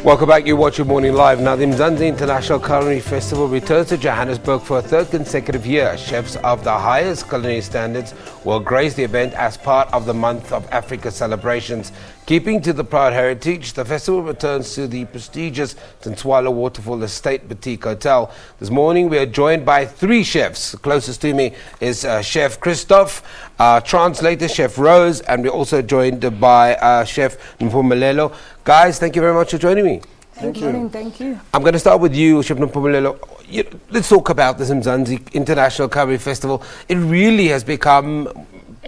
Welcome back, you're watching Morning Live. Now, the Mzansi International Culinary Festival returns to Johannesburg for a third consecutive year. Chefs of the highest culinary standards will grace the event as part of the Month of Africa celebrations. Keeping to the proud heritage, the festival returns to the prestigious Tintswalo Waterfall Estate Boutique Hotel. This morning, we are joined by three chefs. Closest to me is Chef Christoph, translator Chef Rose, and we're also joined by Chef Mpumelelo. Guys, thank you very much for joining me. Good morning, thank you. I'm going to start with you, Chef Mpumelelo. Let's talk about this Mzansi International Culinary Festival. It really has become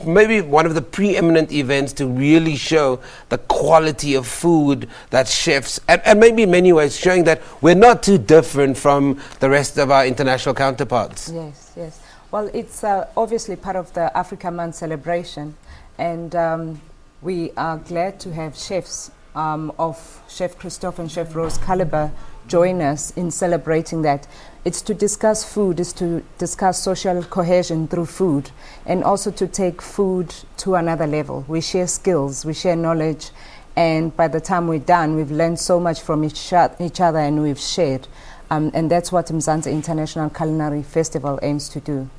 maybe one of the preeminent events to really show the quality of food that chefs, and maybe in many ways showing that we're not too different from the rest of our international counterparts. Yes. Well, it's obviously part of the Africa Month celebration, and we are glad to have chefs of Chef Christoph and Chef Rose caliber join us in celebrating that. It's to discuss food, it's to discuss social cohesion through food, and also to take food to another level. We share skills, we share knowledge, and by the time we're done, we've learned so much from each other, and we've shared. And that's what Mzansi International Culinary Festival aims to do.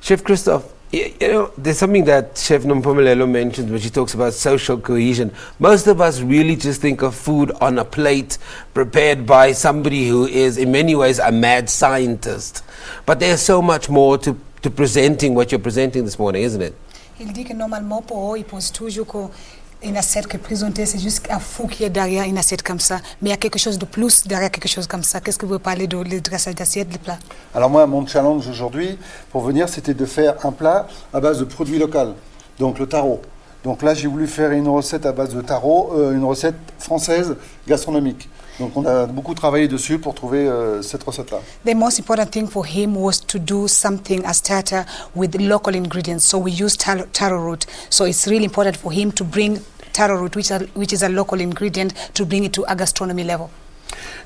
Chef Christoph, you know, there's something that Chef Mpumelelo mentioned when she talks about social cohesion. Most of us really just think of food on a plate prepared by somebody who is in many ways a mad scientist. But there's so much more to presenting what you're presenting this morning, isn't it? Il dit que normalement pour eux, ils pensent toujours qu'une assiette que présenter, c'est juste un fou qui est derrière une assiette comme ça. Mais il y a quelque chose de plus derrière quelque chose comme ça. Qu'est-ce que vous parlez de dressage d'assiette, des plats? Alors moi, mon challenge aujourd'hui, pour venir, c'était de faire un plat à base de produits locaux, donc le taro. Donc là, j'ai voulu faire une recette à base de taro, une recette française gastronomique. Donc on a beaucoup travaillé dessus pour trouver cette recette-là. The most important thing for him was to do something, a starter with local ingredients. So we used taro root. So it's really important for him to bring taro root, which is a local ingredient, to bring it to a gastronomy level.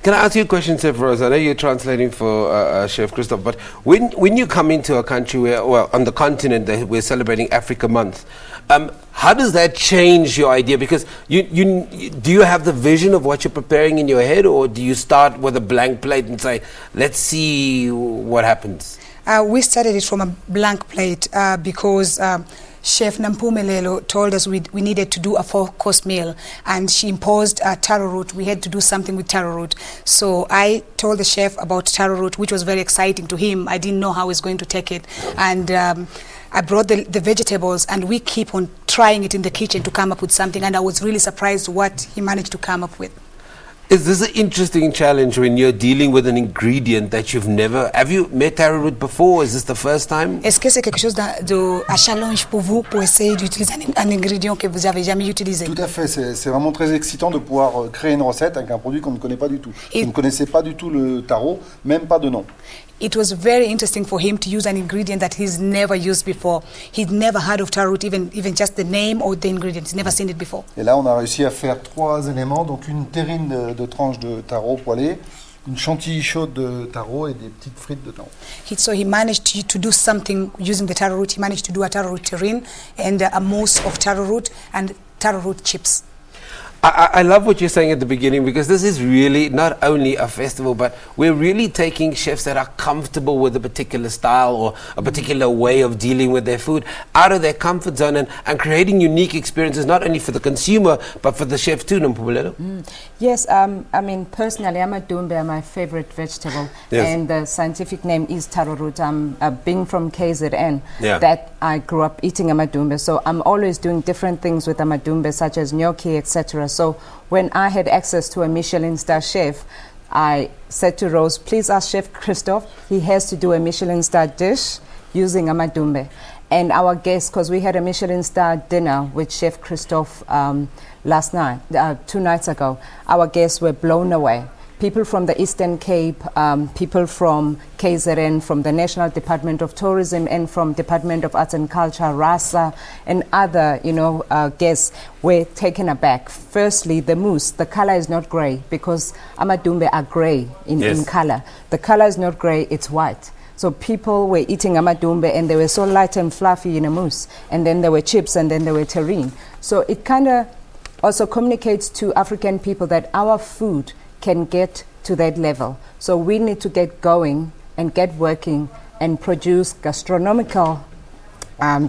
Can I ask you a question, Chef Rose? I know you're translating for Chef Christoph, but when you come into a country where, well, on the continent that we're celebrating Africa Month, how does that change your idea? Because do you have the vision of what you're preparing in your head, or do you start with a blank plate and say, let's see what happens? We started it from a blank plate because Chef Mpumelelo told us we needed to do a 4-course meal, and she imposed taro root. We had to do something with taro root. So I told the chef about taro root, which was very exciting to him. I didn't know how he's going to take it. And I brought the vegetables, and we keep on trying it in the kitchen to come up with something, and I was really surprised what he managed to come up with. Is this an interesting challenge when you're dealing with an ingredient that you've never... Have you met taro root before? Is this the first time? Est-ce que c'est quelque chose de challenge pour vous pour essayer d'utiliser un ingrédient que vous avez jamais utilisé? Tout à fait, c'est vraiment très excitant de pouvoir créer une recette avec un produit qu'on ne connaît pas du tout. Je ne connaissais pas du tout le taro, même pas de nom. It was very interesting for him to use an ingredient that he's never used before. He'd never heard of taro root, even just the name or the ingredients. He's never seen it before. Et là, on a réussi à faire 3 éléments, donc une terrine de tranches de taro poêlée, une chantilly chaude de taro et des petites frites de taro. So he managed to do something using the taro root. He managed to do a taro root terrine and a mousse of taro root and taro root chips. I love what you're saying at the beginning, because this is really not only a festival, but we're really taking chefs that are comfortable with a particular style or a particular way of dealing with their food out of their comfort zone and creating unique experiences, not only for the consumer, but for the chef too, Mpumelelo. Yes, I mean, personally, amadumbe are my favorite vegetable, yes. And the scientific name is taro root. Being from KZN, that I grew up eating amadumbe, so I'm always doing different things with amadumbe, such as gnocchi, etc. So when I had access to a Michelin star chef, I said to Rose, please ask Chef Christoph, he has to do a Michelin star dish using amadumbe. And our guests, because we had a Michelin star dinner with Chef Christoph last night, 2 nights ago, our guests were blown away. People from the Eastern Cape, people from KZN, from the National Department of Tourism, and from Department of Arts and Culture, RASA, and other, guests were taken aback. Firstly, the mousse, the color is not gray, because amadumbe are gray in color. The color is not gray, it's white. So people were eating amadumbe, and they were so light and fluffy in a mousse. And then there were chips, and then there were terrine. So it kind of also communicates to African people that our food can get to that level. So we need to get going and get working and produce gastronomical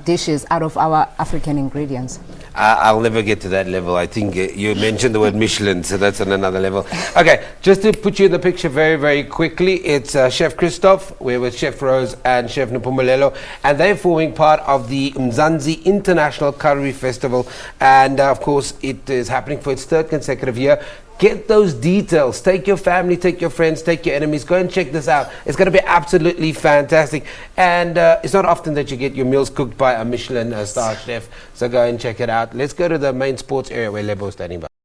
dishes out of our African ingredients. I'll never get to that level. I think you mentioned the word Michelin, so that's on another level. Okay, just to put you in the picture very, very quickly, it's Chef Christoph, we're with Chef Rose and Chef Npumelelo, and they're forming part of the Mzansi International Culinary Festival, and of course it is happening for its third consecutive year. Get those details. Take your family, take your friends, take your enemies. Go and check this out. It's going to be absolutely fantastic. And it's not often that you get your meals cooked by a Michelin star chef. So go and check it out. Let's go to the main sports area where Lebo's standing by.